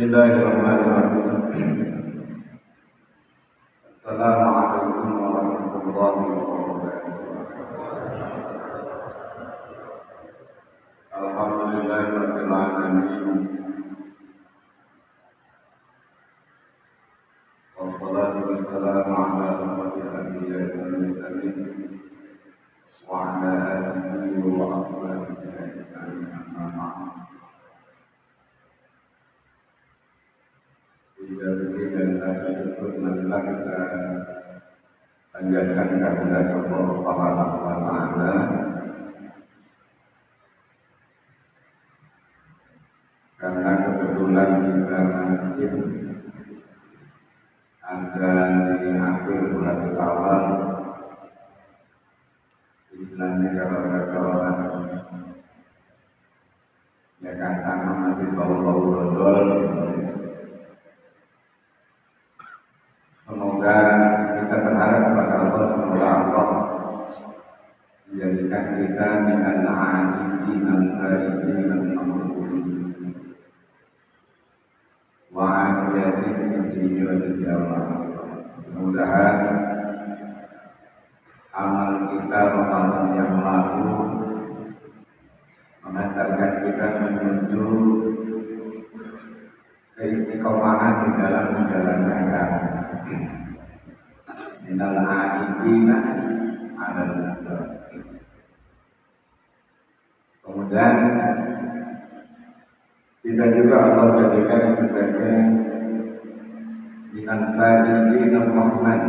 Bismillahirrahmanirrahim. Assalamualaikum warahmatullahi wabarakatuh. Alhamdulillahirabbil alamin. Wassalatu wassalamu ala asyrofil anbiya'i wal mursalin wa ala alihi wa ashabihi ajma'in. Amma ba'd. Dari dan tersebut marilah kita panjatkan kepada Allah Subhanahu wa taala karena kebetulan kita masih ada di akhir bulan Syawal. Istilahnya kalau kata orang ya katakan masih bau-bau dodol. Semoga kita berharap kepada Allah, semoga Allah menjadikan kita minal aajizin al-gharibin al-mamduhin wa afiyatin fid dunya wal akhirah. Mudah-mudahan amal kita Ramadan yang lalu mengantarkan kita menuju keistiqomahan di dalam menjalankan agama. Minal aajizina al-gharibin. Kemudian kita juga Allah jadikan sebagai minal aajizina al-rahman,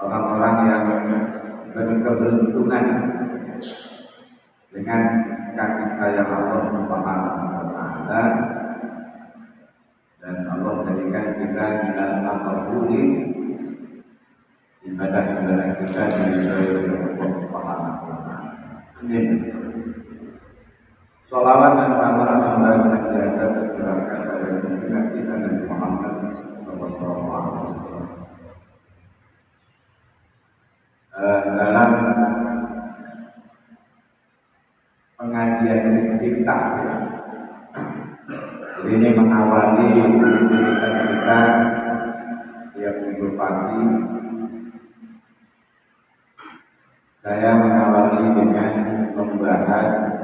orang-orang yang berkeberuntungan dengan kasih sayang Allah Subhanahu wa taala. Dan Allah jadikan kita minal maqbulin, ibadah-ibadah kita diridhoi oleh Allah Subhanahu wa taala. Amin. Shalawat dan salam senantiasa tercurahkan pada junjungan kita Nabi Muhammad sallallahu alaihi wasallam. Dalam pengajian kita ini mengawali kita tiap minggu pagi. Saya mengawali dengan membahas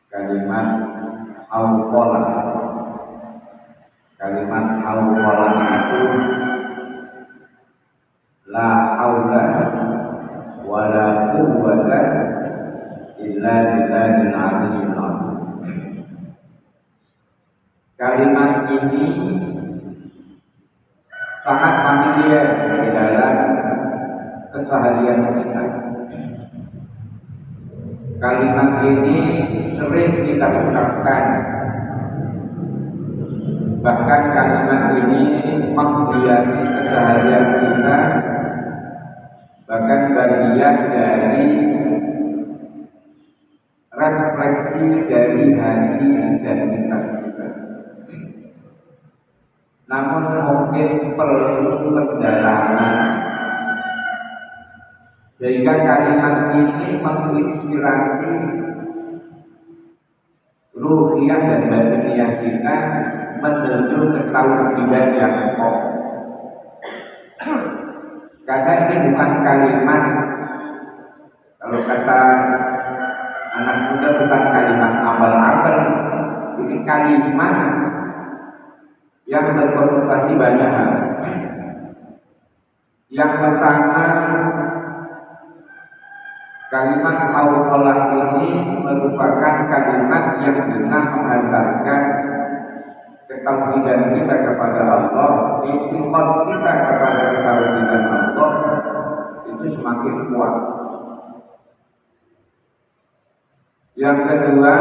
kalimat hauqalah. Kalimat hauqalah itu la haula wa la quwwata illa billahil aliyyil azim. Kalimat ini sangat familiar di dalam keseharian kita. Kalimat ini sering kita ucapkan. Bahkan kalimat ini menghiasi keseharian kita, bahkan bagian dari refleksi dari hati dan kita. Namun mungkin perlu pendalaman sehingga kalimat ini menginspirasi ruhiyah dan batiniyah kita menuju ke tauhidan yang kokoh. Karena ini bukan kalimat, kalau kata anak muda, bukan kalimat abal-abal. Ini kalimat yang berkonotasi banyak hal. Yang pertama, kalimat hauqalah ini merupakan kalimat yang bisa menghantarkan ketauhidan kita kepada Allah, istiqomah kita kepada ketauhidan Allah itu semakin kuat. Yang kedua,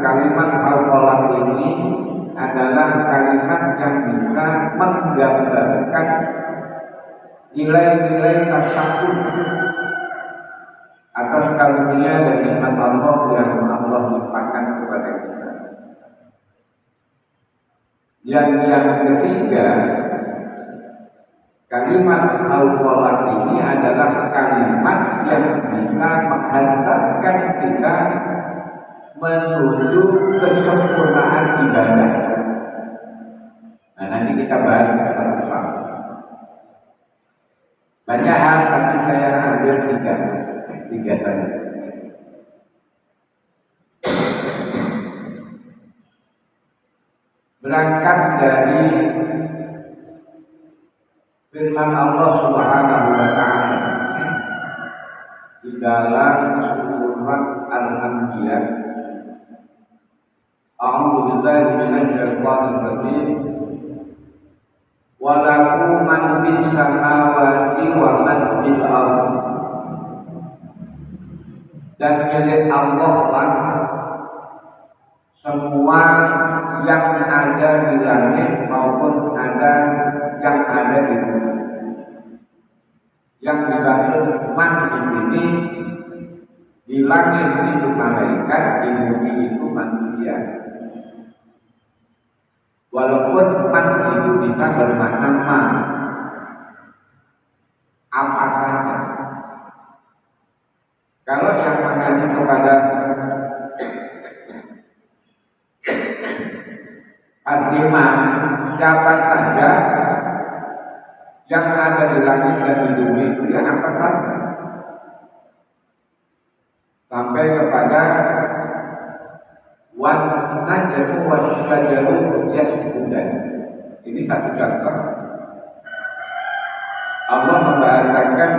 kalimat hauqalah ini adalah kalimat yang bisa menggambarkan nilai-nilai tasawuf atas karunia dan nikmat Allah yang Allah limpahkan kepada kita. Yang ketiga, kalimat hauqalah ini adalah kalimat yang bisa menghantarkan kita menuju kesempurnaan ibadah. Nah, nanti kita bahas satu-satu. Banyak hal, tapi saya ambil tiga tadi. Berangkat dari firman Allah Subhanahu wa taala di dalam surat Al-Anbiya. A'udzu billahi minasy syaithanir rajim. Wa lahu man fis samawati wa man fil ardh. Dan milik Allah lah semua yang ada di langit maupun yang ada di bumi. Yang dimaksud man di sini di langit itu malaikat, di bumi itu manusia. Walaupun man itu bisa bermakna ma, apa saja. Kalau yang mengaji kepada Al-Imam, siapa saja yang ada di langit dan di bumi itu ya apa saja. Sampai kepada wan najmu wasyajaru yasjudan. Ini satu contoh. Allah membahasakan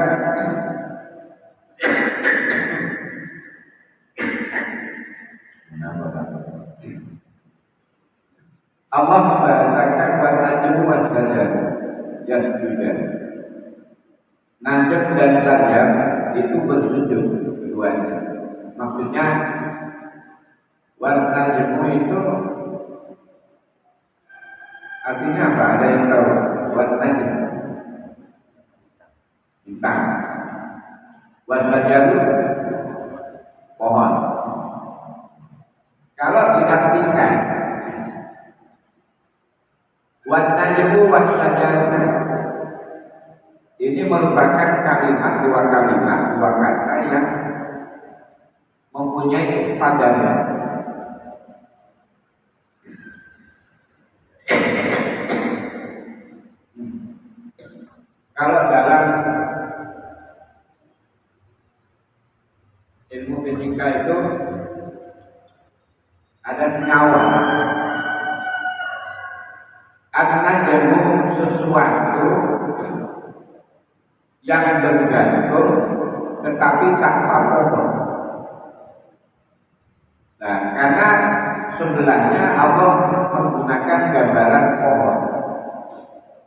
Allah membahasakan wan najmu wasyajaru yasjudan. Najm dan sajar itu bersujud keduanya. Maksudnya warna jemu itu artinya apa? Ada yang tahu warna jemu? Bintang. Warna jemu pohon. Kalau diartikan warna jemu warna jemu ini merupakan dua kata yang mempunyai padanan. Kalau dalam ilmu fisika itu ada senyawa. Karena jemu sesuatu yang bergantung tetapi tanpa pohon. Nah, karena sebelahnya Allah menggunakan gambaran pohon.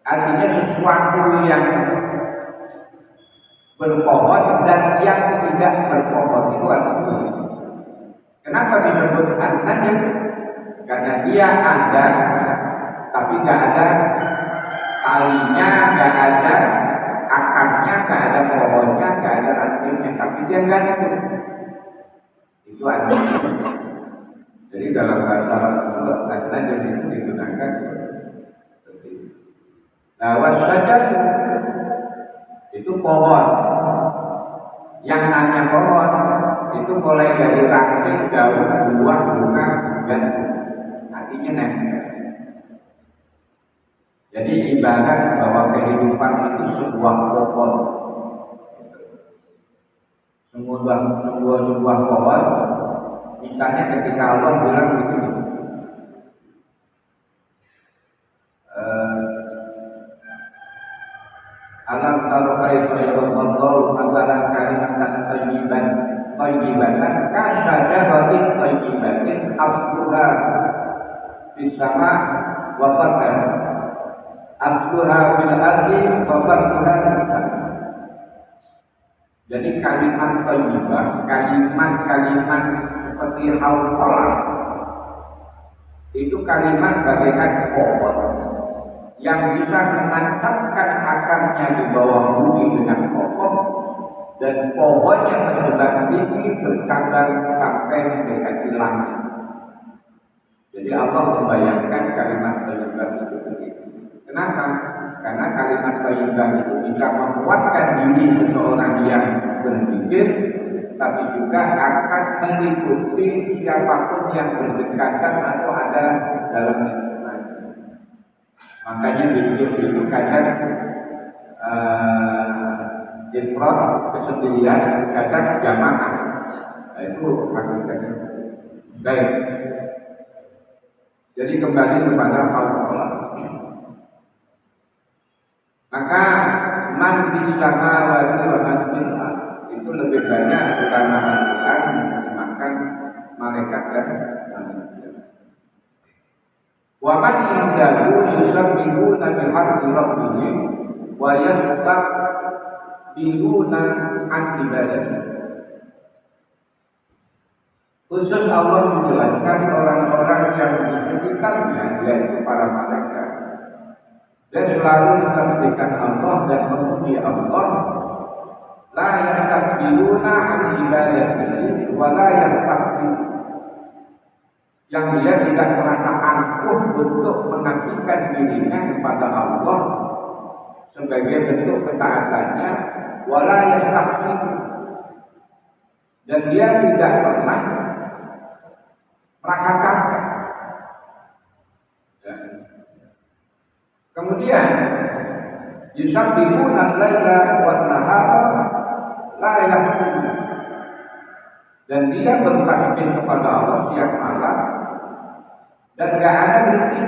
Artinya sesuatu yang berpohon dan yang tidak berpohon itu artinya. Kenapa disebut an-najm? Karena dia ada, tapi nggak ada talinya, nggak ada akarnya, nggak ada pohonnya, nggak ada rantingnya, tapi dia gantung. Itu artinya. Jadi dalam bahasa Arab an-najm itu digunakan seperti itu. Nah, wasyajar itu pohon. Yang namanya pohon itu mulai dari ranting, daun, buah, bunga, dan artinya nempel. Jadi ibarat bahwa kehidupan itu sebuah pohon. Sebuah pohon. Misalnya ketika Allah bilang begini, alam taru kaifa yadullahu masalan kalimatan thayyibatan kasajaratin thayyibatin asluha fis sama wa farqa asluha fil ardi wa farquha fis sama. Jadi kalimat thayyibah, kalimat seperti hauqalah itu kalimat bagaikan pohon yang bisa menancapkan akarnya di bawah bumi dengan kokoh dan pohonnya menyebar tinggi bercabang sampai mendekati langit. Jadi Allah membayangkan kalimat thayyibah itu begitu. Kenapa? Karena kalimat thayyibah itu bisa menguatkan diri seseorang yang berpikir, tapi juga akan mengikuti siapapun yang berdekatan atau ada dalam lingkungan. Makanya zikir itu kadang infrad kesendirian, kadang jamaah. Nah, itu hakikatnya. Baik. Jadi kembali kepada Allah. Maka man bisama wa man bil itu lebih banyak karena Al-Quran memakan malaikat dan manusia. Wa man indahu yusabbihuna bihamdi rabbihim wa yastaghfiruna an ibadatihi. Khusus Allah menjelaskan orang-orang yang di sekitarnya, yaitu para malaikat, dan selalu mentasbihkan Allah dan memuji Allah. La yastakbiruna an ibadatihi wa la yastakbir, yang dia tidak merasa angkuh untuk mengabdikan dirinya kepada Allah sebagai bentuk ketaatannya, wa la yastakbir, dan dia tidak pernah merasa capek. Ya. Kemudian yusabbihuna al-laila wan-nahara la yahmudun, dan dia bertasbih kepada Allah siang malam dan tidak ada berhenti.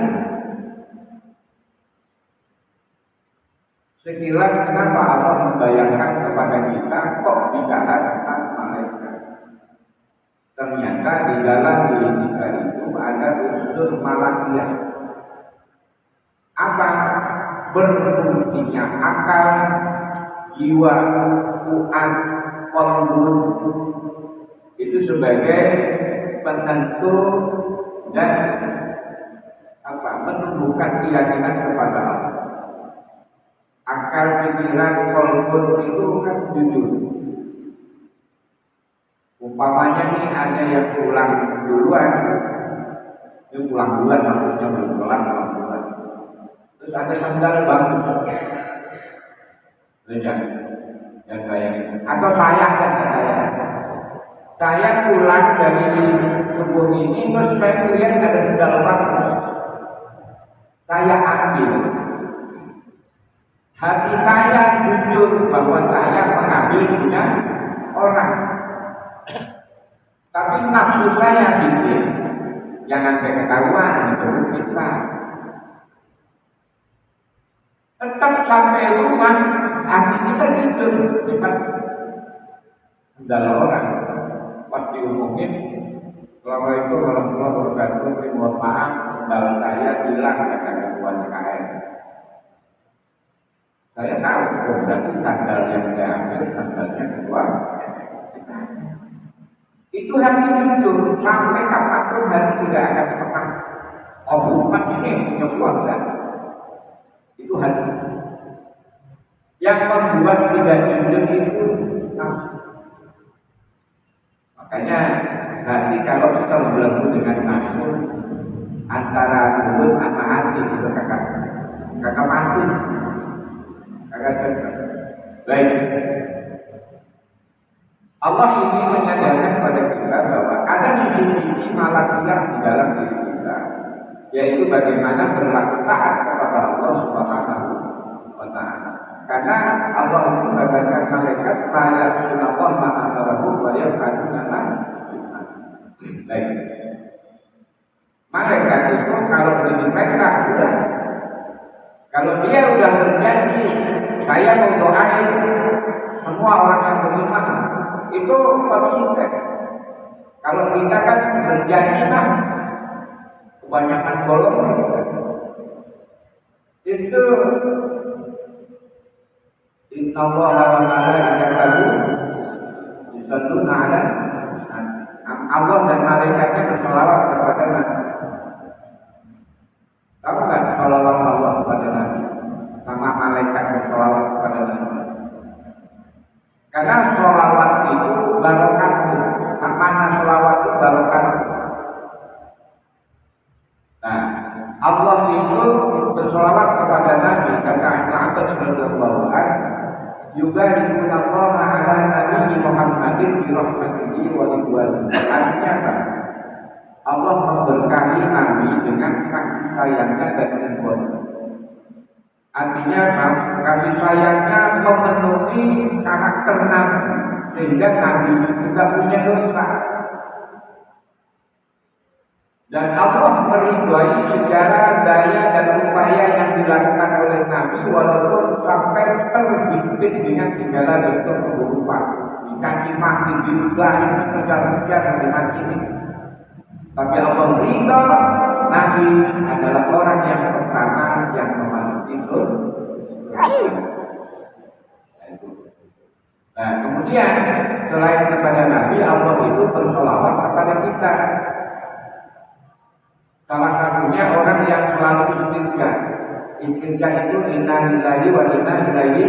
Sekilas kenapa Allah membayangkan kepada kita kok bicara tentang malaikat? Ternyata di dalam diri kita itu ada unsur malakiyah. Apa? Berfungsinya akal, jiwa, fuad, qalbun, itu sebagai penentu dan menumbuhkan keyakinan kepada Allah. Akal, pikiran, qalbun itu kan jujur. Umpamanya nih ada yang pulang duluan, ini pulang duluan maksudnya belum pulang duluan. Terus ada sandal bagus, yang kayak atau saya pulang dari subuh ini terus saya lihat ada sandal bagus, saya ambil. Hati saya jujur bahwa saya mengambil punya orang. Tapi nafsu saya bikin jangan ketahuan itu kita. Tetap sampai rumah hati kita jujur cepat. Adalah orang pasti umumnya Assalamualaikum warahmatullahi wabarakatuh. Mohon maaf sandal saya hilang kata ketua KM. Saya tahu berarti sandal yang saya ambil sandalnya ketua. Itu hati jujur sampai kapanpun hati tidak akan pernah bukan ini punya keluarga. Itu hati yang membuat tidak jujur itu nafsu. Makanya hati kalau kita belenggu dengan nafsu antara mulut sama hati itu kakak mati, kakak cocok. Baik. Allah ini menyadarkan pada kita bahwa ada sisi-sisi malakiyah di dalam diri kita, yaitu bagaimana berlaku taat kepada Allah Subhanahu wa Ta'ala. Karena Allah itu mengatakan malaikat la ya'sunallah ma amarahu wa yaf'aluna ma yu'mar. Baik. Malaikat itu kalau diperintah sudah. Kalau dia sudah berjanji, saya mau doain semua orang yang beriman, itu konsisten. Kalau kita kan berjanji mah kebanyakan bolong itu innallaha wa malaikatahu yusholluna 'alan Allah dan malaikatnya berselawat kepada Nabi. Tahu kan selawat Allah kepada Nabi sama malaikat berselawat kepada Nabi? Karena selawat itu barokah. Mana selawat itu barokah. Nah, Allah itu berselawat kepada Nabi kata Abbas radhiyallahu anhu yubayyinuna Allah ala Nabi Muhammadin bi rahmatihi wa ridwanihi. Artinya apa? Allah memberkahi Nabi dengan kasih sayangnya dan ridwannya. Artinya apa? Kasih sayangnya memenuhi karakter Nabi sehingga Nabi juga punya dosa. Dan Allah meridhai segala daya dan upaya yang dilakukan oleh Nabi walaupun sampai terbimbing dengan segala bentuk keburukan, dicaci maki, diludahi, dikejar-kejar dari mati ini. Tapi Allah ridha Nabi adalah orang yang pertama yang memasuki surga. Nah, kemudian selain kepada Nabi, Allah itu bersolawat kepada kita. Salah satunya orang yang selalu istirja. Istirja itu inna lillahi wa inna ilaihi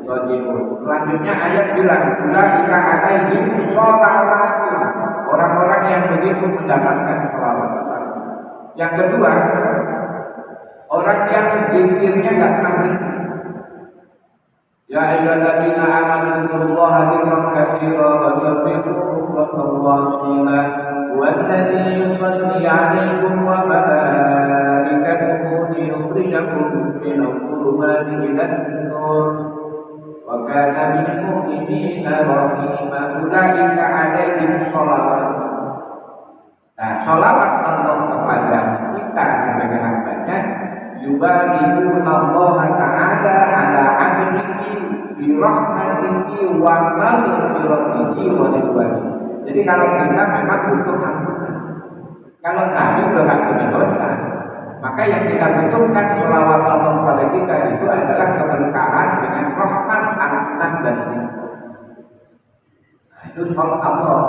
raji'un. Selanjutnya ayat bilang, ulaika alaihim sholawatun. Orang-orang yang begitu mendapatkan sholawat. Yang kedua, orang yang zikirnya enggak pernah berhenti. Ya ayyuhalladzina amanu dzkurullaha dzikran katsiran wa sabbihuhu bukratan wa asila. والذي يصلي عليكم وملائكته ليخرجكم من الظلمات إلى النور وكان بالمؤمنين رحيما. أولئك عليهم صلوات. Nah, sholawat Allah kepada kita sebagai hambanya, yubayyinuna Allah Ta'ala ala abdihi bi rahmatihi wa maghfiratihi wa ridwanihi. Jadi kalau kita memang butuh ampunan, kalau Nabi sudah punya dosa, maka yang kita butuhkan sholawat Allah kepada kita itu adalah keberkahan dengan rahmat, ampunan dan ridho. Nah, itu sholawat Allah.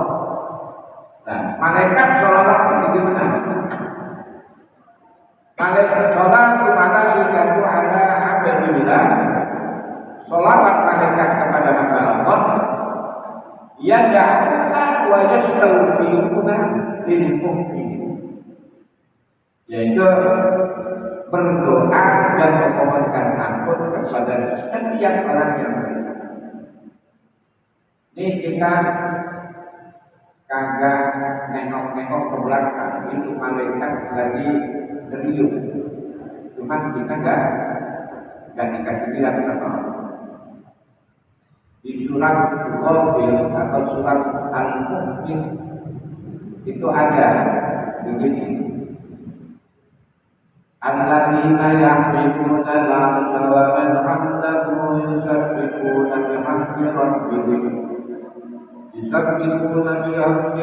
Nah, malaikat sholawat itu benar. Malaikat sholawat malaikatu ala abdillah. Sholawat malaikat kepada hamba Allah. Ya da'una wa yastaghfiruna lil mu'minin. Yaitu berdoa dan memohonkan ampun kepada setiap orang yang beriman. Ini kita kagak nengok-nengok ke belakang, itu malaikat lagi serius. Cuma kita enggak dikasih lihat sama Allah. Di surat Ghafir atau surat Al-Mu'min itu ada begini. Alladzina yahmiduna al-'arsha wa man 'indahu yusabbihuna bihamdi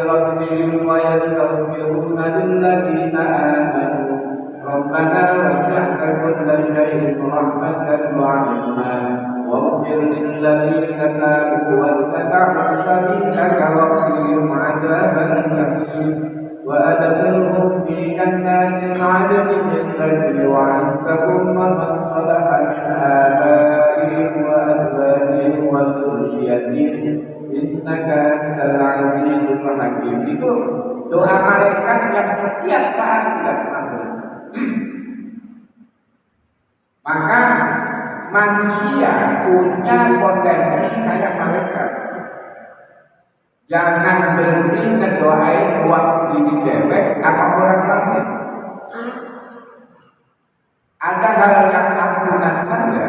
rabbihim wa yastaghfiruna lilladzina amanu rabbana wasi'ta kulla shay'in rahmatan wa 'ilman واغفر للذين تابوا واتبعوا سبيلك وقهم عذاب الجحيم وأدخلهم في جنات عدن التي وعدتهم ومن صلح من آبائهم وأزواجهم وذريتهم إنك أنت العزيز الحكيم. Itu doa malaikat yang setiap saat tidak pernah berhenti. Maka manusia punya potensi kayak malaikat. Jangan berhenti ngedoain waktu di dewek apa orang lain. Ada hal yang ampunan saja.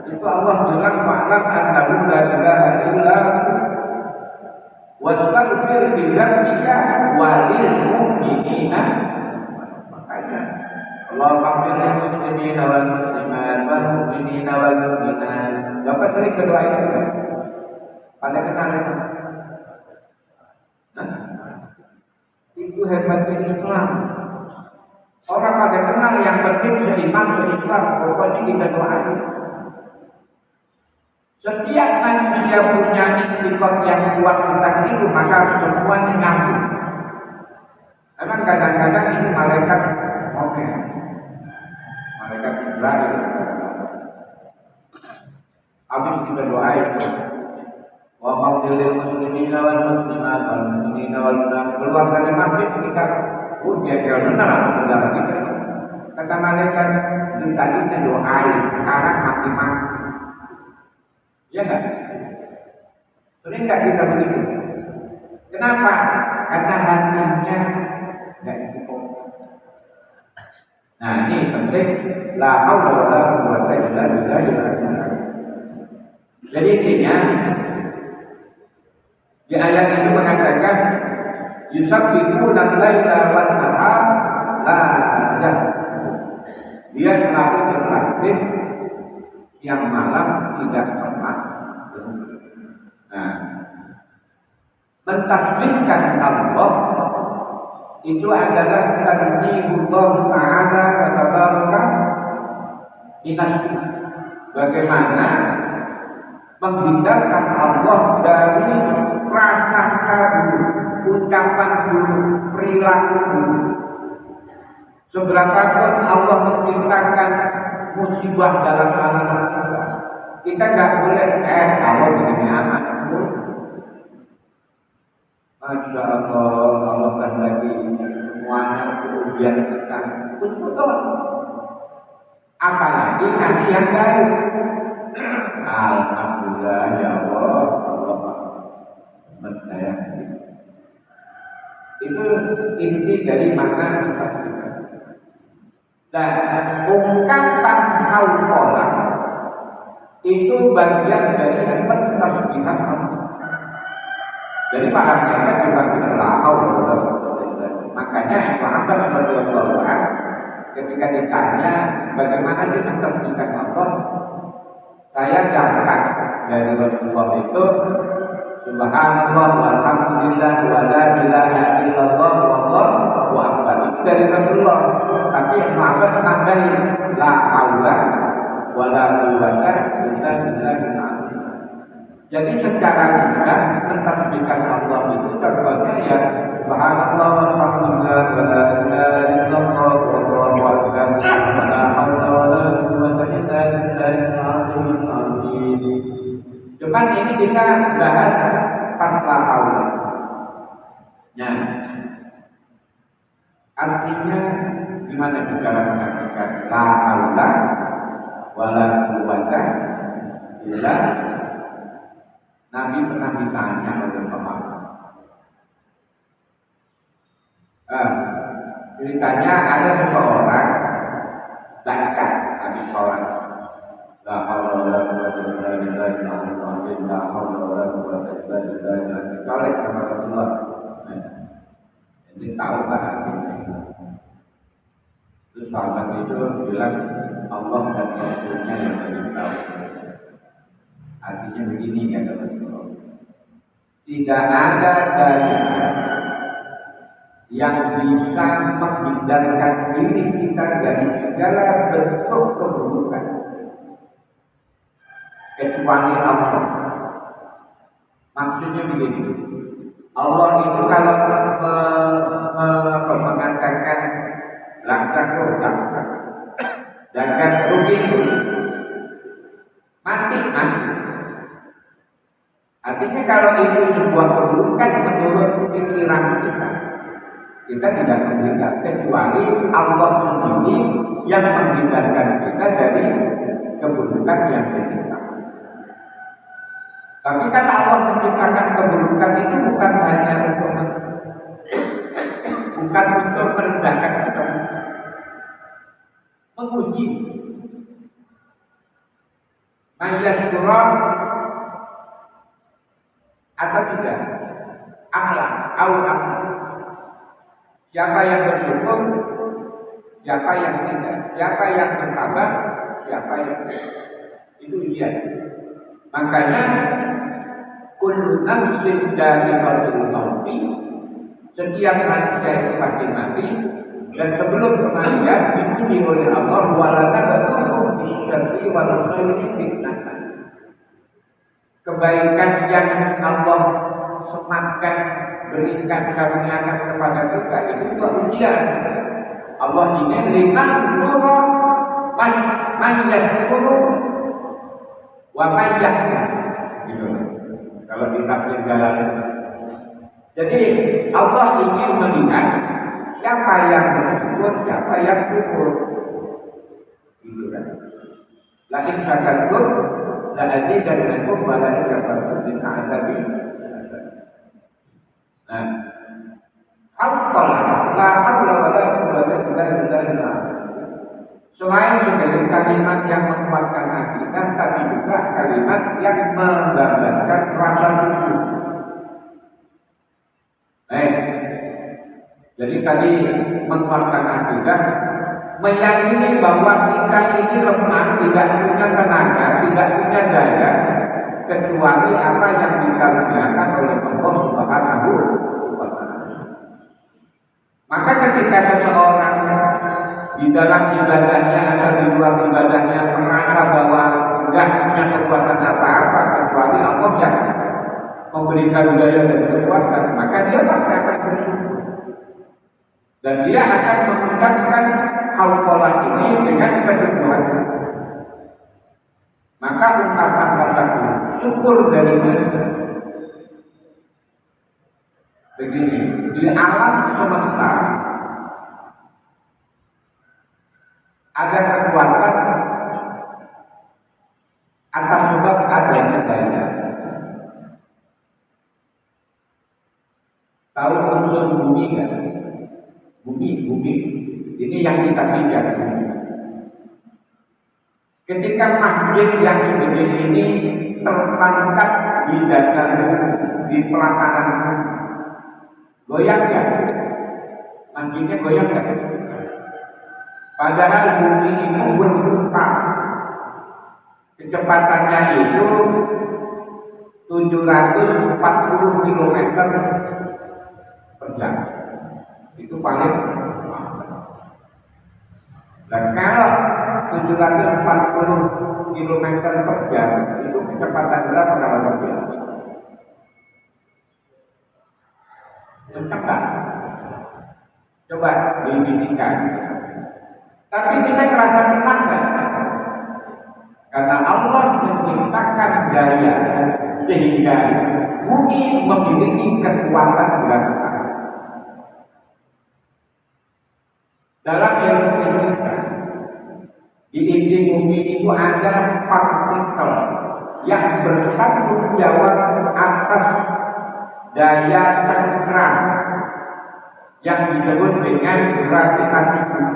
Itu Allah bilang ma'lam annahu la ilaha illa hu wastaghfir li dzambika walil mu'minina. Makanya Allahumma ighfir lil muslimina wal muslimat wal mu'minina wal mu'minat. Bapak sering berdoa itu kan? Pada kenal itu. Nah, itu hebatnya Islam. Orang pada kenal yang penting seiman seislam, pokoknya kita doain. Setiap manusia punya istiqomah yang kuat tentang itu, maka semuanya nyambung. Memang kadang-kadang ini malaikat oke. Malaikat Israel. Habis kita doain. Wa maghfiril muslimina wal muslimat wal mu'minina wal mu'minat. Keluar dari masjid kita dia benar apa saudara kita. Kata malaikat tadi kita doain, sekarang mati-mati. Ya enggak? Sering nggak kita begitu? Kenapa? Karena hatinya nggak cukup. Nah ini penting. La haula wala quwwata illa billah. Jadi intinya di ayat itu mengatakan yusabbihu al-laila wan nahar la yah. Dia selalu bertasbih yang malam tidak pernah. Nah, mentasbihkan Allah itu adalah tanzihullah ta'ala wa tabaraka inasih. Bagaimana menghindarkan Allah dari prasangka buruk, ucapan buruk, perilaku buruk. Seberapapun Allah menciptakan musibah dalam alam kita nggak boleh Allah begini amat. Masya Allah, Allah kan lagi semuanya ujian kita. Betul. Apalagi nanti yang baik. Alhamdulillah ya Allah, Allah percaya. Itu inti dari makna kita. Dan ungkapan hauqalah itu bagian dari pentasbihan Allah. Jadi pahamnya kan juga kita haula. Makanya Ibnu Abbas radhiyallahu anhu ketika ditanya bagaimana sih mentasbihkan Allah, saya dapat dari Rasulullah itu subhanallah walhamdulillah wa la ilaha illallah wallahu akbar. Itu dari Rasulullah. Tapi Ibnu Abbas nambahin la haula wala quwwata illa billah. Jadi secara mudah mentasbihkan Allah itu contohnya ya subhanallah walhamdulillah wa la ilaha illallah wallahu akbar wa la haula wala quwwata illa billahil azim. Cuman ini kita bahas pas la haula. Nah, artinya gimana cara mengatakan la haula wala quwwata illa. Nabi pernah ditanya oleh Muhammad. Ceritanya ada seseorang zakat habis sholat. La haula wala quwwata illa billah. La haula wala quwwata illa billah. Colek sama Rasulullah. Jadi tahu kan artinya. Terus sahabat itu bilang Allah dan Rasulnya yang lebih tahu. Artinya begini ya teman-teman. Tidak ada dalil yang bisa menghindarkan diri kita dari segala bentuk keburukan kecuali Allah. Maksudnya begini, Allah itu kalau mengatakan langkah dan rugi mati. Artinya kalau itu sebuah keburukan menurut pikiran kita tidak menghindar kecuali Allah sendiri yang menghindarkan kita dari keburukan yang kita. Tapi kan Allah menciptakan keburukan itu bukan hanya untuk merendahkan kita, menguji. Mayyaskurah atau tidak akhlak akhlak. Siapa yang bersyukur, siapa yang tidak, siapa yang bersabar, siapa yang itu ujian. Makanya kullu nafsin dha'iqatul maut. Setiap manusia itu pasti mati dan sebelum kematian diuji oleh Allah wala tabaqu bisyarri wal khairi fitnatan. Kebaikan yang Allah sematkan berikan karuniakan kepada kita itu juga ujian. Allah ingin liman nuru man yashkuru wa man yakfur. Gitu. Kalau ditafsir jalan. Jadi Allah ingin melihat siapa yang bersyukur, siapa yang kufur. Gitu kan. Lain syakartur la azidannakum wa la in kafartum min azabi. Nah, haqqan la haula wa la quwwata illa billah. Selain sebagai kalimat yang menguatkan akidah, tapi juga kalimat yang menggambarkan rasa syukur. Jadi tadi menguatkan akidah, meyakini bahwa kita ini lemah, tidak punya tenaga, tidak punya daya, kecuali apa yang dikaruniakan oleh Allah Subhanahu wa Ta'ala. Maka ketika seseorang di dalam ibadahnya atau di luar ibadahnya merasa bahwa tidak punya kekuatan apa-apa kecuali Allah yang memberikan daya dan kekuatan, maka dia pasti akan bersyukur. Dan dia akan mengucapkan hauqalah ini dengan kesyukuran. Maka ungkapan kata syukur dari mana? Begini, di alam semesta ada kekuatan atas sebab adanya daya. Tahu unsur bumi kan? Bumi ini yang kita pijak. Ketika magnet yang segede ini tertangkap di dasar bumi, di pelataran bumi, goyang nggak? Magnetnya goyang nggak? Padahal bumi itu berputar, kecepatannya itu 740 km per jam. Itu paling dan kalau 740 km per jam itu kecepatan berapa kalau berjalan? Cepat. Coba difisikkan. Tapi kita merasa tenang kan? Karena Allah menciptakan daya sehingga bumi memiliki kekuatan gravitasi. Dalam ilmu fisika, di inti bumi itu ada partikel yang bertanggung jawab atas daya cengkram yang disebut dengan gravitasi bumi.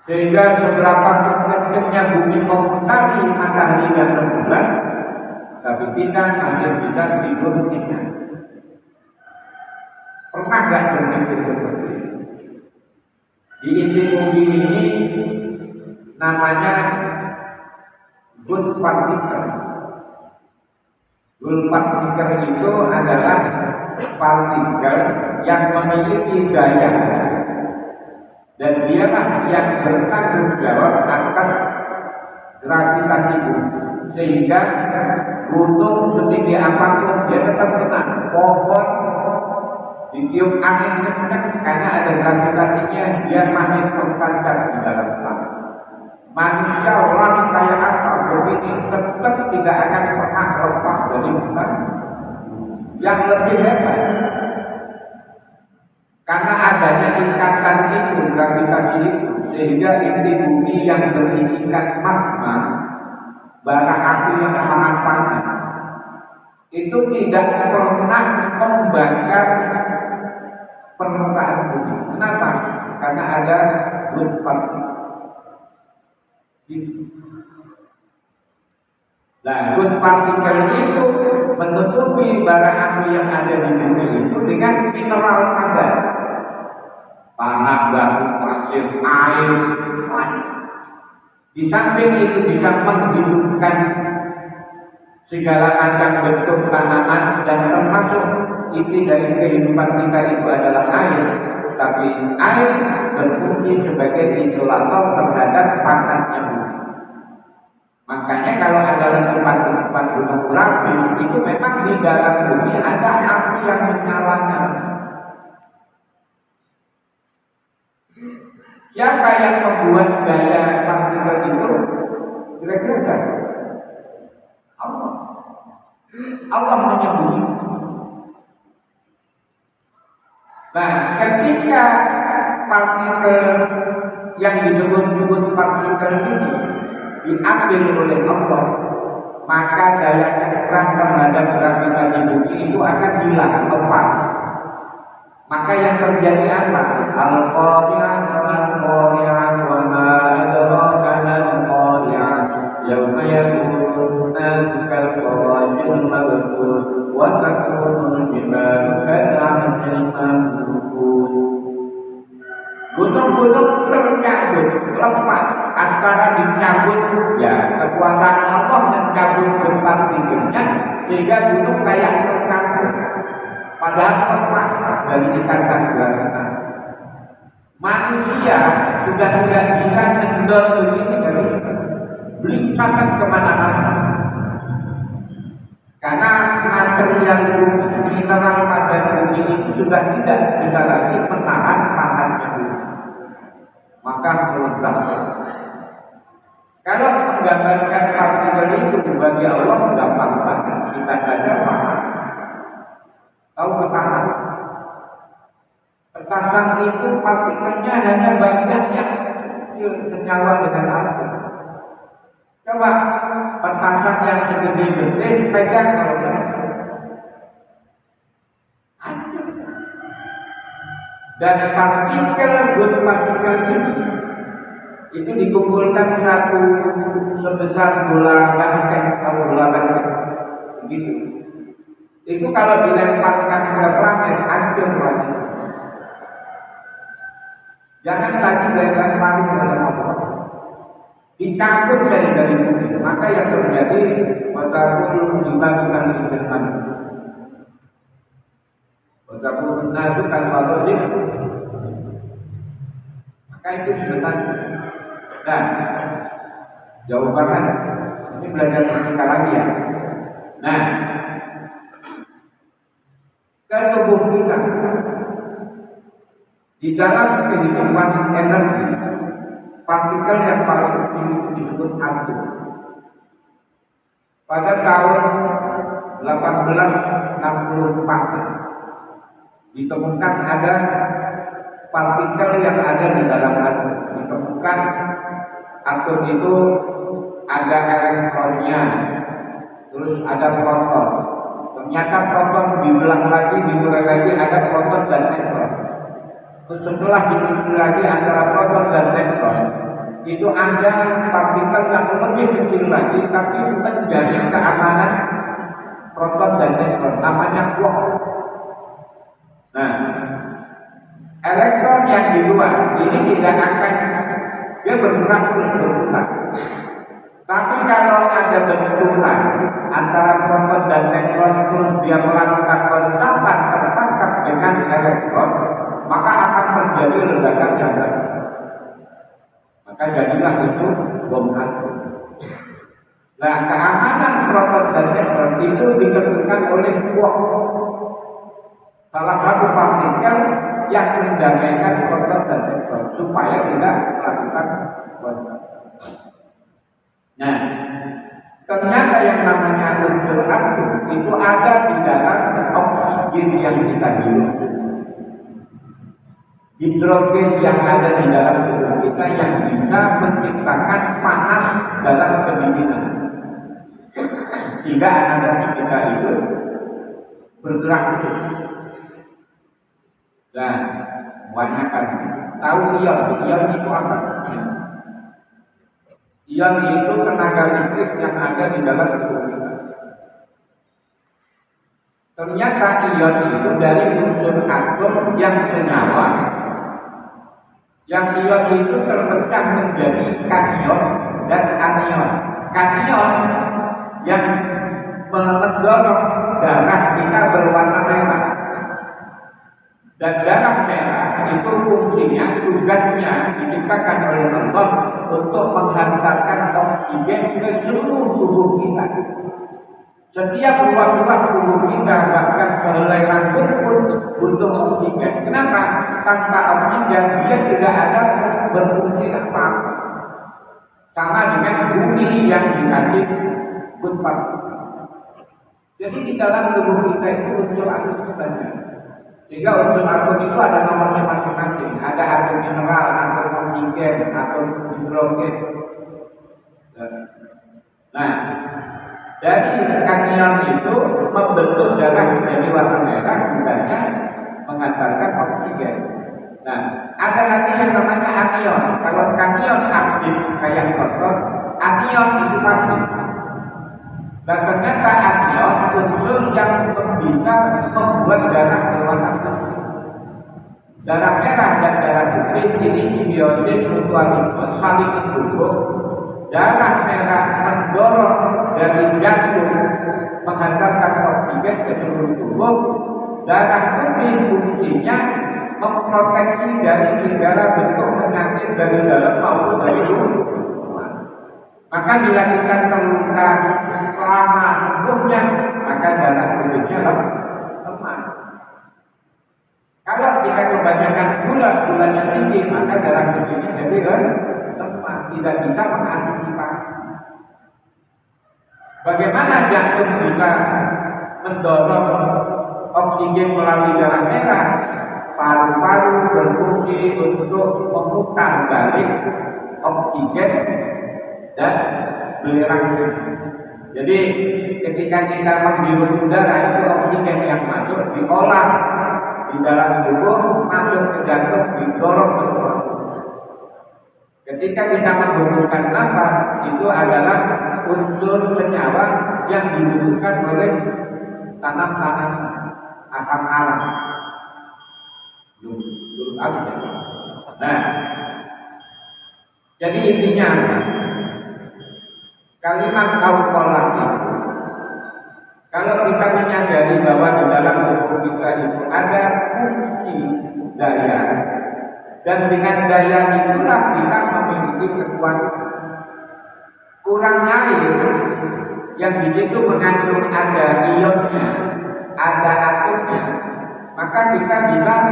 Sehingga seberapa kencangnya bumi memutari matahari dan rembulan, tapi kita hanya bisa tidur nyenyak. Pernah gak berpikir seperti itu? Di inti bumi ini namanya good particle. Good particle itu adalah partikel yang memiliki daya, dan dialah yang bertanggung jawab atas gravitasi bumi, sehingga gunung setinggi apapun dia tetap tenang. Pohon ditiup angin kencang karena ada gravitasinya, dia masih terpancar di dalam tanah. Manusia orang kayak apa begini tetap tidak akan pernah lepas dari bulan. Yang lebih hebat, karena adanya ikatan itu, gravitasi itu, sehingga inti bumi yang berisikan magma, bara api yang sangat panas, itu tidak pernah membakar permukaan bumi. Kenapa? Karena ada good particle. Nah, good particle itu menutupi bara api yang ada di bumi itu dengan mineral padat, tanah, batu, pasir, air. Di samping itu bisa menghidupkan segala macam bentuk tanaman, dan termasuk inti dari kehidupan kita itu adalah air. Tapi air berfungsi sebagai isolator terhadap panasnya bumi. Makanya kalau ada letupan-letupan gunung berapi, itu memang di dalam bumi ada api yang menyala. Siapa yang membuat daya partikel itu? Kira-kira Allah. Allah menyembunyikan. Nah, ketika partikel yang disebut partikel ini diambil oleh Allah, maka daya cengkram terhadap gravitasi bumi itu akan hilang, lepas. Maka yang terjadi apa? Al-Qari'ah wal-Qari'ah wa ma adraka mal-Qari'ah yauma yakunun nasu kal-qawajil mabthus wa takunul jibalu kal-'ahsil manfus. Gunung-gunung tercabut, lepas antara dicabut ya kekuasaan Allah mencabut berpartikelnya sehingga gunung kayak tercabut. Padahal lepas dari ikatan gravitasi. Manusia sudah tidak bisa kendor begini dari belincakan kemana-mana. Karena material bumi, mineral pada bumi itu sudah tidak bisa lagi menahan panasnya bumi. Maka meledak. Kalau menggambarkan partikel itu bagi Allah gampang banget, kita saja paham. Tahu petasan? Petasan itu partikelnya hanya bagian yang kecil senyawa dengan api. Coba petasan yang segede-gede pegang kalau hancur. Dan partikel ini itu dikumpulkan satu sebesar bola basket atau bola basket begitu. Itu kalau dilemparkan ke planet hancur lagi. Jangan lagi dilemparin oleh Allah. Dicabut dari bumi, maka yang terjadi watakul dibagikan di firman. Watakul nasukan walojik. Maka itu sebenarnya. Dan jawabannya ini belajar fisika lagi ya. Nah, ke tubuh kita di dalam kehidupan energi, partikel yang paling kecil itu disebut atom. Pada tahun 1864 ditemukan ada partikel yang ada di dalam atom. Ditemukan atom itu ada elektronnya, terus ada proton. Ternyata proton dibelah lagi, dimulai lagi ada proton dan neutron. Terus setelah dipilih lagi antara proton dan neutron, itu ada partikel yang lebih kecil lagi, tapi menjadi keamanan proton dan neutron, namanya quark. Nah, elektron yang di luar ini tidak akan dia bergerak terus berputar. Tapi kalau ada benturan antara proton dan neutron terus dia melakukan kontakan tertangkap dengan elektron, maka akan terjadi ledakan yang baru. Maka jadilah itu bom atom. Nah, keamanan proton dan neutron itu ditentukan oleh quark, salah satu partikel yang mendamaikan proton dan neutron supaya tidak melakukan kontak. Nah, ternyata yang namanya unsur atom itu ada di dalam oksigen yang kita hirup, hidrogen yang ada di dalam tubuh kita yang bisa menciptakan panas dalam kedinginan, sehingga energi kita itu bergerak terus. Dan banyak kan tahu ion itu apa? Ion itu tenaga listrik yang ada di dalam tubuh kita. Ternyata ion itu dari unsur atom yang senyawa. Yang ion itu terpecah menjadi kation dan anion. Kation yang mendorong darah kita berwarna merah. Dan darah merah itu fungsinya, tugasnya diciptakan oleh Allah untuk menghantarkan oksigen ke seluruh tubuh kita. Setiap ruas-ruas tubuh kita, bahkan sehelai rambut pun butuh oksigen. Kenapa? Tanpa oksigen dia tidak ada berfungsi apa. Sama dengan bumi yang dikasih kuat. Jadi di dalam tubuh kita itu unsur atom banyak. Sehingga unsur atom itu ada nomornya masing-masing. Ada atom mineral, atom oksigen, atom hidrogen. Nah, Dari kanion itu membentuk darah menjadi warna merah, gunanya mengantarkan oksigen. Nah, ada lagi yang namanya anion. Kalau kanion aktif kayak kotor, anion itu pasif. Dan ternyata anion unsur yang bisa membuat darah berwarna putih. Darah merah dan darah putih ini simbiosis mutualisme saling mendukung. Darah merah mendorong dari jantung menghantarkan oksigen ke seluruh tubuh. Darah putih fungsinya memproteksi dari segala bentuk penyakit dari dalam maupun dari luar. Maka bila kita terluka selama hidupnya, maka darah putihnya lemah. Kalau kita kebanyakan gulanya tinggi, maka darah putihnya jadi lemah, tidak bisa mengantisipasi. Bagaimana jantung bisa mendorong oksigen melalui darah merah? Paru-paru berfungsi untuk memutar balik oksigen dan belerang. Jadi ketika kita menghirup udara, itu oksigen yang masuk diolah di dalam tubuh, masuk ke jantung, didorong ke tubuh. Ketika kita menghembuskan nafas, itu adalah unsur senyawa yang dibutuhkan oleh tanam-tanam asam alam. Nah, jadi intinya apa? Kalimat kaukolah itu, kalau kita menyadari bahwa di dalam tubuh kita itu ada fungsi daya, dan dengan daya itulah kita memiliki kekuatan. Kurang air yang di situ mengandung ada ionnya, ada atomnya, maka kita bilang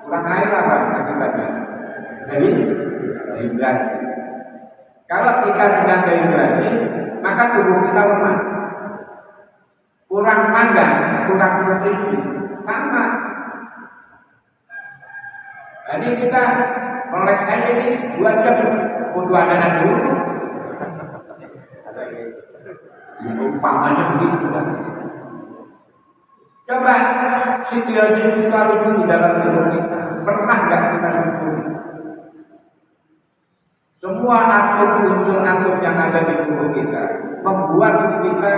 kurang air apa akibatnya? Jadi dehidrasi. Kalau kita sedang dehidrasi, maka tubuh kita lemah. Kurang makan, kurang nutrisi, sama. Jadi kita melek aja nih 2 jam, kudu ada nasi dulu. Umpamanya begitu kan. Coba simbiosis itu di dalam tubuh kita, pernah nggak kita syukuri? Semua atom unsur atom yang ada di tubuh kita membuat kita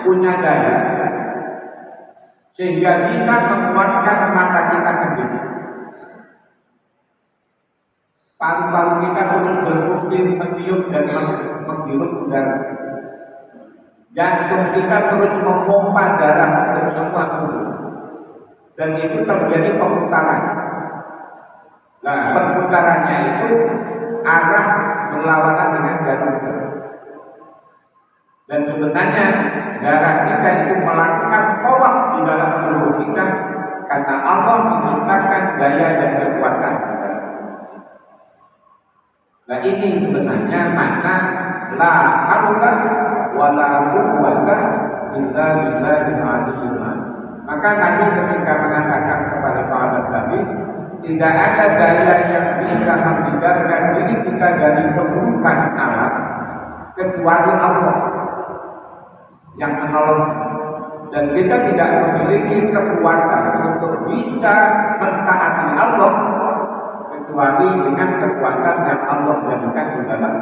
punya daya sehingga bisa menguatkan mata kita sendiri. Paru-paru kita terus berfungsi meniup dan menghirup udara. Jantung kita terus memompa darah ke semua tubuh, dan itu terjadi perputaran. Nah, perputarannya itu arah berlawanan dengan jantung. Dan sebenarnya darah kita itu melakukan tawaf di dalam tubuh kita karena Allah menciptakan daya dan kekuatan. Nah, ini sebenarnya makna la haula wala quwwata illa billahil aliyyil azim. Maka Nabi ketika mengatakan kepada sahabat Nabi, tidak ada daya yang bisa menghindarkan diri kita dari keburukan alam kecuali Allah yang menolong, dan kita tidak memiliki kekuatan untuk bisa mentaati Allah kecuali dengan kekuatan yang Allah berikan di dalam.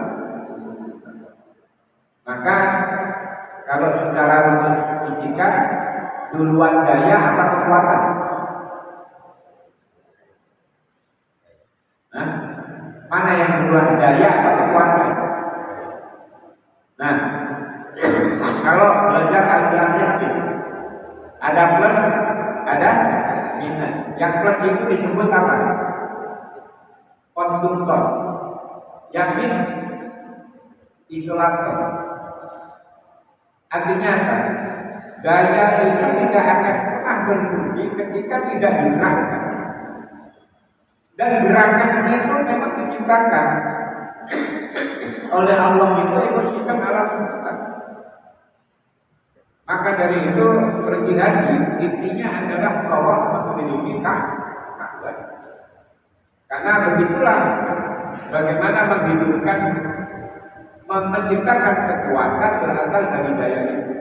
Maka kalau secara fisika duluan daya atau kekuatan? Nah, mana yang duluan daya atau kekuatan? Nah, kalau belajar aliran ada plus, ada minus. Yang plus itu disebut apa? Konduktor. Yang minus isolator. Artinya apa? Daya itu tidak akan pernah berfungsi ketika tidak digerakkan. Dan gerakan itu memang diciptakan oleh Allah itu ekosistem alam semesta. Maka dari itu pergi haji intinya adalah bahwa memiliki Ka'bah. Karena begitulah bagaimana menghidupkan menciptakan kekuatan berasal dari daya itu.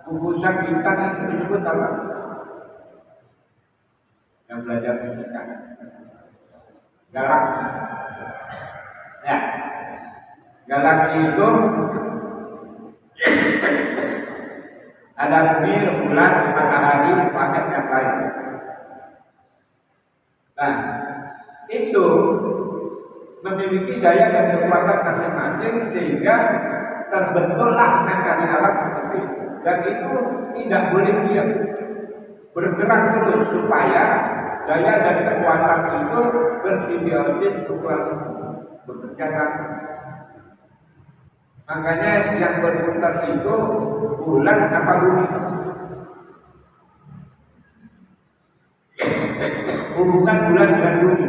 Gugusan bintang itu disebut apa? Yang belajar fisika, galaksi. Ya, galaksi itu ada bumi, bulan, matahari, planet yang lain. Nah, itu memiliki daya dan kekuatan masing-masing sehingga terbentuklah angkatan alam seperti itu. Dan itu tidak boleh diam, bergerak terus supaya daya dan kekuatan itu bersimbiosis bekerja sama. Makanya yang berputar itu bulan apa bumi? Hubungan bulan dengan bumi.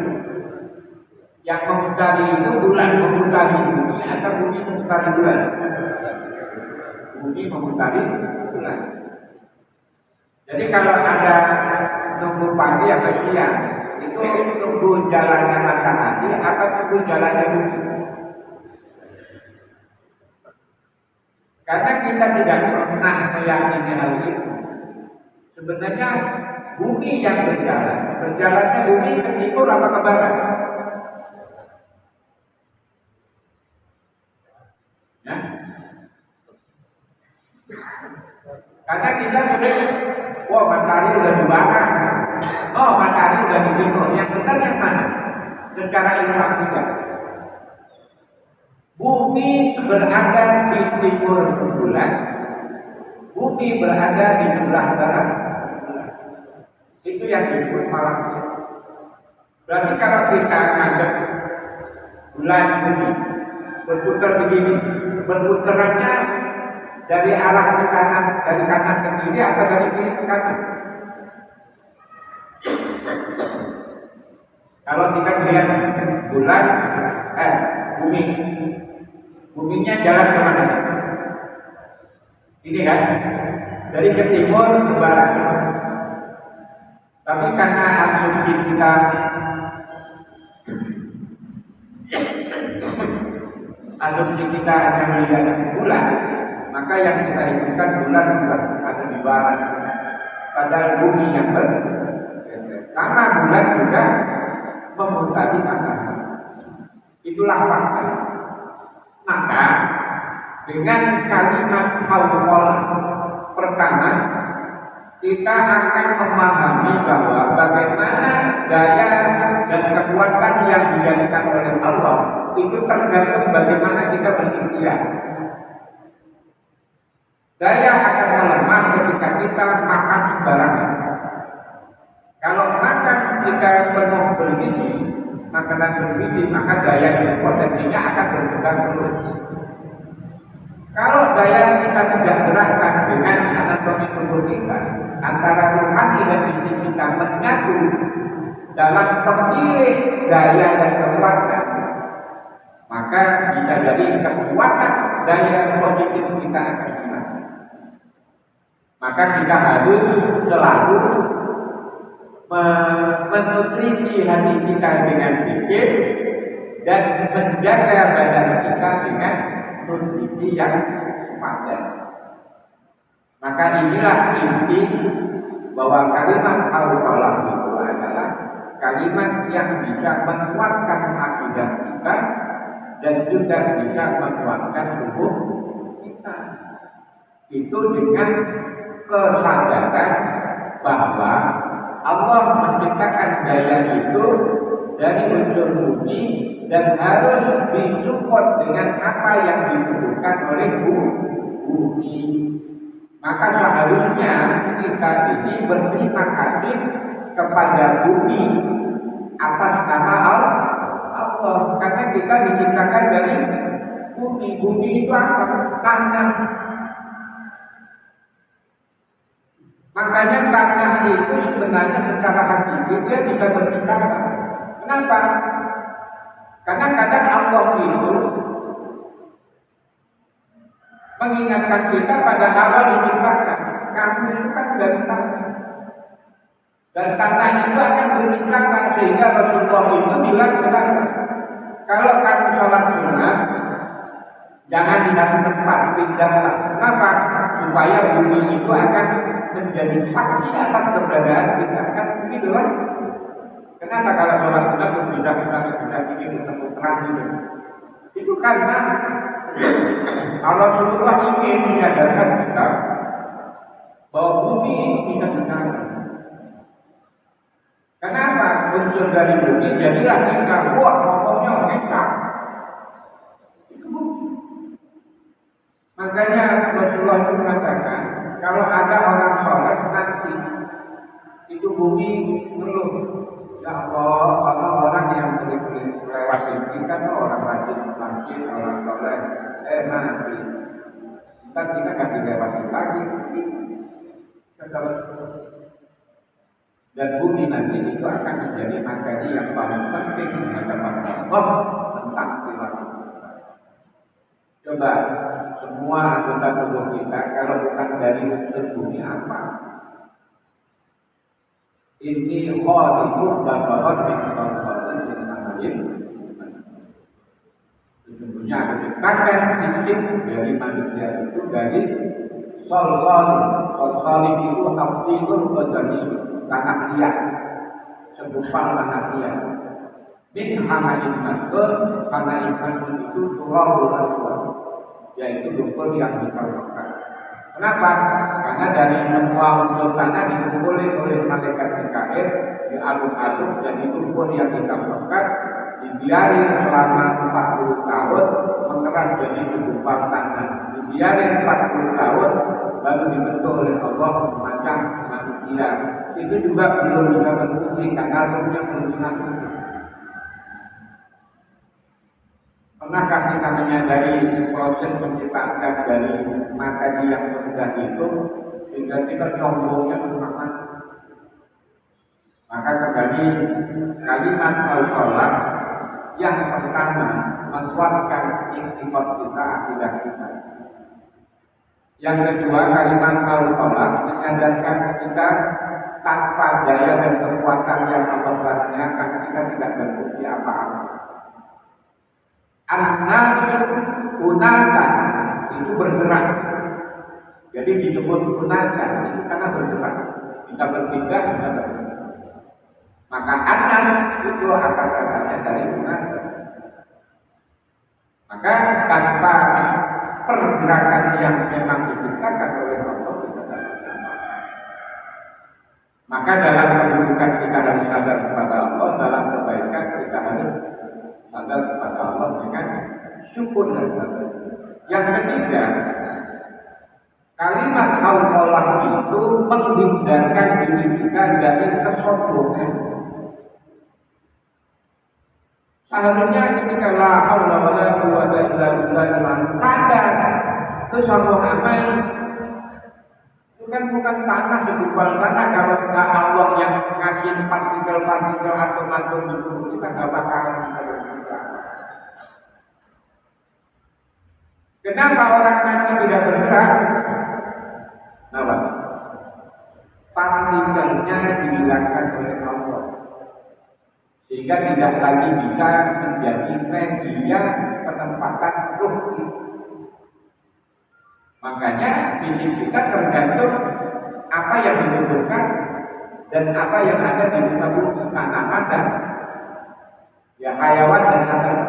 Yang memutari itu bulan memutari bumi atau bumi memutari bulan? Bumi memutari bulan. Jadi kalau ada nunggu pagi atau siang, itu nunggu jalannya matahari atau nunggu jalannya bumi? Karena kita tidak pernah meyakini hal itu. Sebenarnya bumi yang berjalan, berjalannya bumi ke timur apa ke barat? Ya. Karena kita sudah, wah matahari sudah di barat, oh matahari sudah di timur. Yang benar yang mana? Secara ilmiah juga. Bumi berada di timur bulan, bumi berada di sebelah barat. Itu yang disebut malam. Berarti kalau kita ngadep bulan bumi berputar begini, berputarannya dari arah ke kanan, dari kanan ke kiri atau dari kiri ke kanan? Kalau kita lihat bulan, bumi, buminya jalan kemana? Ini kan, dari ke timur ke barat. Tapi karena asumsi kita hanya melihat bulan, maka yang kita inginkan bulan ada di barat. Padahal bumi yang karena bulan juga memutari matahari. Itulah fakta. Maka dengan kalimat qaul pertama kita akan memahami bahwa bagaimana daya dan kekuatan yang diberikan oleh Allah itu tergantung bagaimana kita berikhtiar. Daya akan melemah ketika kita makan sembarangan. Kalau makan kita penuh bergizi, makanan bergizi, maka daya dan potensinya akan berkembang terus. Kalau daya kita tidak gerakkan dengan anatomi tubuh kita, antara rohani dan fisik kita menyatu dalam pemilih daya dan kekuatan, maka bisa jadi kekuatan daya positif kita akan hilang. Maka kita harus selalu menutrisi hati kita dengan pikir dan menjaga badan kita dengan nutrisi yang padat. Maka inilah inti bahwa kalimat Allah itu adalah kalimat yang bisa menguatkan akidah kita dan juga bisa menguatkan tubuh kita. Itu dengan kesadaran bahwa Allah menciptakan daya itu dari unsur bumi dan harus disupport dengan apa yang dibutuhkan oleh bumi. Maka seharusnya kita ini berterima kasih kepada bumi atas nama Allah, karena kita diciptakan dari bumi. Bumi itu apa? Tanah. Makanya tanah itu sebenarnya secara hakiki dia bisa berbicara. Kenapa? Karena kadang Allah itu mengingatkan kita pada awal diciptakan. Kamu itu kan dari tanah. Dan tanah itu akan berbicara sehingga Rasulullah itu bilang kalau kamu sholat sunat jangan di satu tempat, pindahlah. Kenapa? Supaya bumi itu akan menjadi saksi atas keberadaan kita. Kan begitu kan? Kenapa kalau sholat sunat berpindah begini ketemu terang gitu? Itu karena Rasulullah ingin menyadarkan kita bahwa bumi itu bisa bicara. Kenapa? Unsur dari bumi jadilah kita. Wah, ngomongnya kita. Itu bumi. Makanya Rasulullah itu mengatakan, kalau ada orang sholat nanti itu bumi ngeluh. Ya Allah, kalau orang yang sering lewati kita kan orang rajin masjid, orang sholat, nanti kita kan dilewati lagi. Dan bumi nanti itu akan menjadi materi yang paling penting di hadapan Allah tentang perilaku. Coba semua anggota tubuh kita kalau bukan dari unsur bumi apa? Ini khaliqul babarat min khalqin amalin. Sesungguhnya aku ciptakan fisik dari manusia itu dari sol itu abdul badani, tanah liat, segumpal tanah liat. Min hamalin masbur, karena iman itu turabul aswad, yaitu lumpur yang dikotorkan. Kenapa? Karena dari semua unsur tanah dikumpulkan oleh malaikat Mikail, diaduk-aduk, dan itu lumpur yang dikotorkan dibiarin selama 40 tahun mengeras jadi segumpal tanah. Dibiarin 40 tahun lalu dibentuk oleh Allah semacam manusia. Itu juga belum bisa berfungsi karena rohnya belum dinasti. Pernahkah kita menyadari proses penciptaan dari materi yang sudah itu sehingga kita sombongnya bermakna? Maka terjadi kalimat al-qalam yang pertama menguatkan intikad kita, akidah kita. Yang kedua, kalimat al-qalam menyadarkan kita tanpa daya dan kekuatan yang membuatnya karena kita tidak berfungsi apa-apa. An-nasu unasan itu bergerak. Jadi disebut unasan itu karena bergerak. Bisa berpindah, bisa bergerak. Maka anas itu akar katanya dari unasan. Maka tanpa pergerakan yang memang diciptakan oleh Allah kita tidak bisa. Maka dalam keburukan kita harus sadar kepada Allah, dalam kebaikan kita harus sadar kepada Allah dengan syukur dan sabar. Yang ketiga, kalimat Allah itu menghindarkan diri kita dari kesombongan. Seharusnya ketika la haula wala quwwata illa billah sadar itu sombong amal. Itu kan bukan tanah, bukan tanah. Kalau tidak Allah yang ngasih partikel-partikel atom-atom di tubuh kita nggak bakalan bisa bergerak. Kenapa orang mati tidak bergerak? Kenapa? Partikelnya dihilangkan oleh Allah, sehingga tidak lagi bisa menjadi media penempatan ruh itu. Makanya fisik kita tergantung apa yang dibutuhkan dan apa yang ada di muka bumi, tanaman dan ya hayawan dan alam.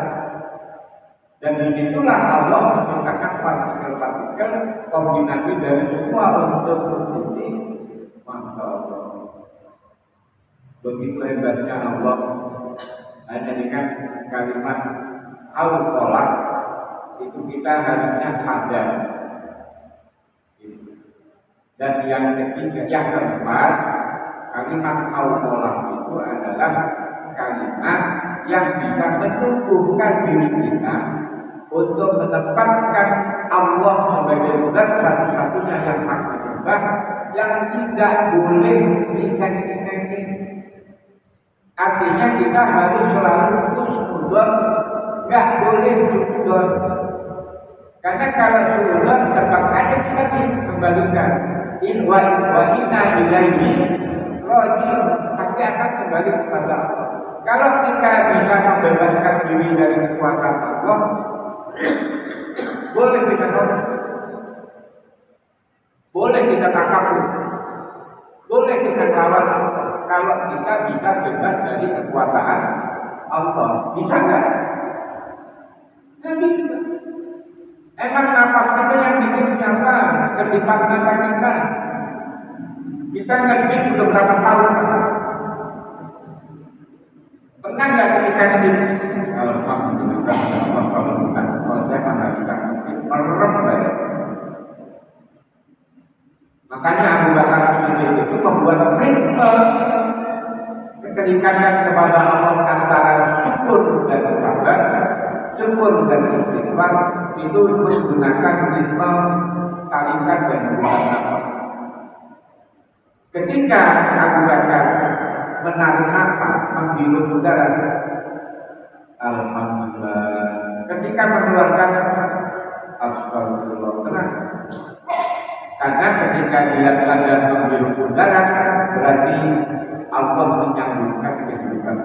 Dan disitulah Allah menciptakan partikel-partikel kombinasi dari semua unsur berfungsi. Masya Allah. Begitu hebatnya Allah. Hanya dengan kalimat al-qalam itu kita harusnya sadar. Dan yang ketiga, yang keempat, kalimat al-qalam itu adalah kalimat yang bisa menumbuhkan diri kita untuk menempatkan Allah sebagai zat satu-satunya yang hak disembah, yang tidak boleh disensi-sensi. Artinya kita harus selalu husnuzon, nggak boleh suudzon. Karena kalau suudzon tetap aja kita dikembalikan. Wa inna ilaihi rajim, pasti akan kembali kepada Allah. Kalau kita bisa membebaskan diri dari kekuasaan Allah, boleh kita tolong, boleh kita takabur, boleh kita lawan Allah. Kalau kita bisa bebas dari kekuasaan Allah, bisa nggak? Nggak bisa. Emang nafas kita yang bikin siapa? Kedipan mata kita. Kita ngerti sudah berapa tahun? Pernah nggak ketika ngerti? Kalau kamu menggunakan kalau bukan konsep mana kita mungkin merem banget. Makanya Abu Bakar As-Siddiq itu membuat ritme keterikatan kepada Allah antara syukur dan sabar, syukur dan istighfar itu menggunakan ritme tarikat dan bukan nafas. Ketika Abu Bakar menarik nafas, menghirup udara, alhamdulillah. Ketika mengeluarkan astagfirullah, tenang. Karena ketika dia sadar menghirup udara, berarti Allah menyambungkan kehidupan.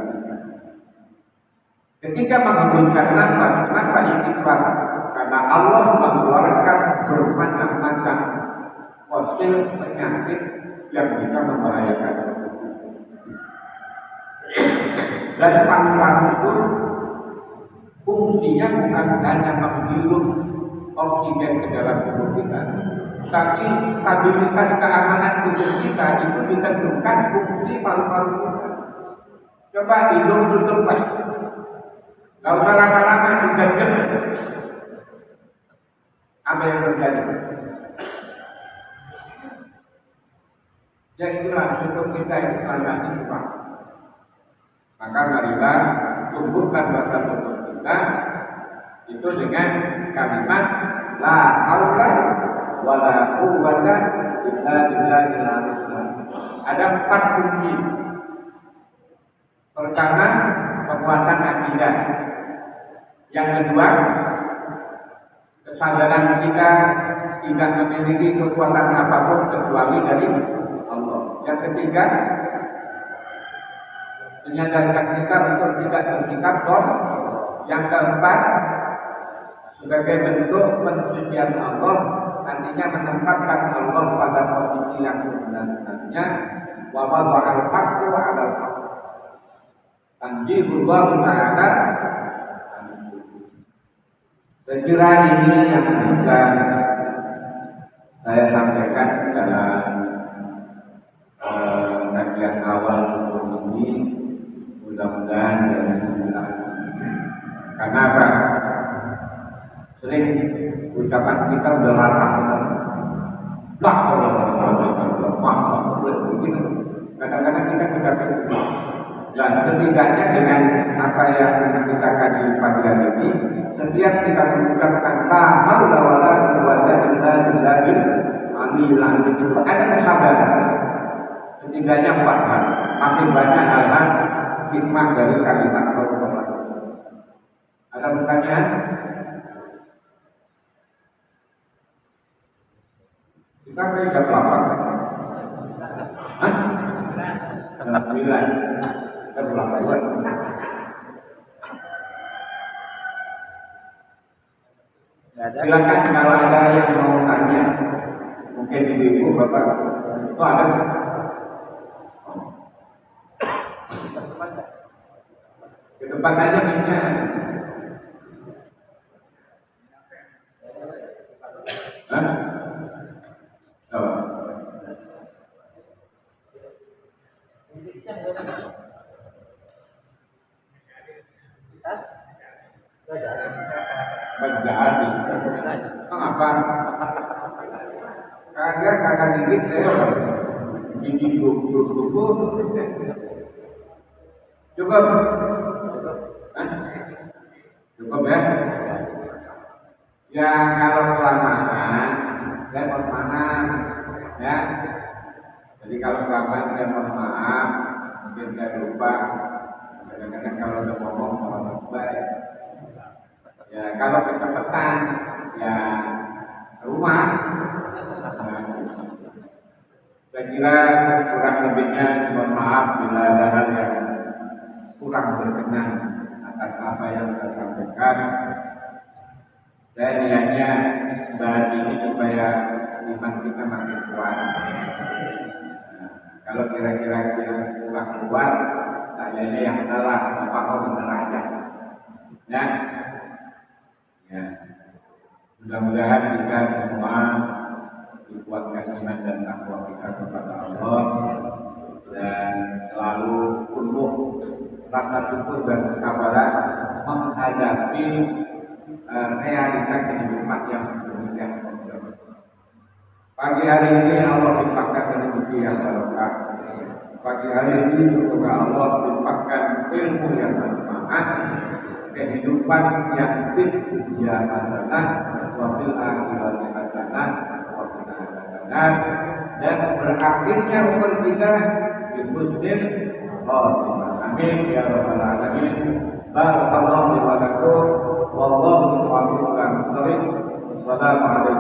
Ketika menghembuskan nafas, maka istighfar, karena Allah mengeluarkan bermacam-macam fosil penyakit yang bisa membahayakan. Dan paru-paru itu fungsinya bukan hanya menghirup oksigen ke dalam tubuh kita, tapi stabilitas keamanan tubuh kita itu ditentukan fungsi paru-paru kita. Coba hidung tutup pas, nggak usah lama-lama dijaga. Apa yang terjadi? Ya itulah syukur kita itu sangat istighfar. Maka marilah tumbuhkan rasa syukur kita itu dengan kalimat la haula wala quwwata illa billahil aliyyil. Ada 4 kunci. Pertama, kekuatan akidah. Yang kedua, kesadaran kita tidak memiliki kekuatan apapun kecuali dari Allah. Yang ketiga, menyadarkan kita untuk tidak bersikap dosa. Yang keempat, sebagai bentuk pensucian Allah, artinya menempatkan Allah pada posisi yang sebenarnya. Wa wada'al haqqu 'alal haqq. Tanjihullah ta'ala. Sekira ini yang bisa saya sampaikan dalam kajian awal ini, mudah-mudahan dari sembilan. Karena apa? Sering ucapan kita udah lama, kadang-kadang kita sudah begitu. Dan setidaknya dengan apa yang kita kaji pagi hari ini, setiap kita mengucapkan la haula wala quwwata illa billahil aliyil azim itu ada kesabaran. Setidaknya 4 hal. Makin banyak hal hikmah dari kalimat Allah. Ada pertanyaan? Kita sampai jam 8. Hah? Jam 9. Jam 8. Silakan kalau ada yang mau tanya, mungkin ibu-ibu, bapak, itu ada. Ke depan aja minta. Hah? Oh. Menjadi. Mengapa? Kakak dikit saya gigi buku. Cukup. Cukup ya. Ya kalau kelamaan, saya mohon maaf ya. Jadi kalau kelamaan saya mohon maaf, mungkin saya lupa. Kadang-kadang kalau udah ngomong malah baik. Ya kalau kecepatan, ya rumah. Saya kira kurang lebihnya mohon maaf bila ada hal yang kurang berkenan atas apa yang saya sampaikan. Dan niatnya bahas ini supaya iman kita makin kuat. Kalau kira-kira kurang kuat, sayanya yang salah, apa mau benar aja. Ya, ya. Mudah-mudahan kita semua dikuatkan iman dan takwa kita kepada Allah dan selalu penuh rasa syukur dan kesabaran menghadapi realita kehidupan yang demikian kompleks. Pagi hari ini Allah limpahkan rezeki yang barokah. Pagi hari ini semoga Allah limpahkan ilmu yang bermanfaat, kehidupan yang dunia hasanah, wa fil akhirati hasanah, wa qina adzabannar, dan berakhirnya umur kita di husnul khotimah. Amin ya rabbal alamin. Barakallahu li wa lakum wallahu muwaffiq ila aqwamit thoriq. Wassalamu alaikum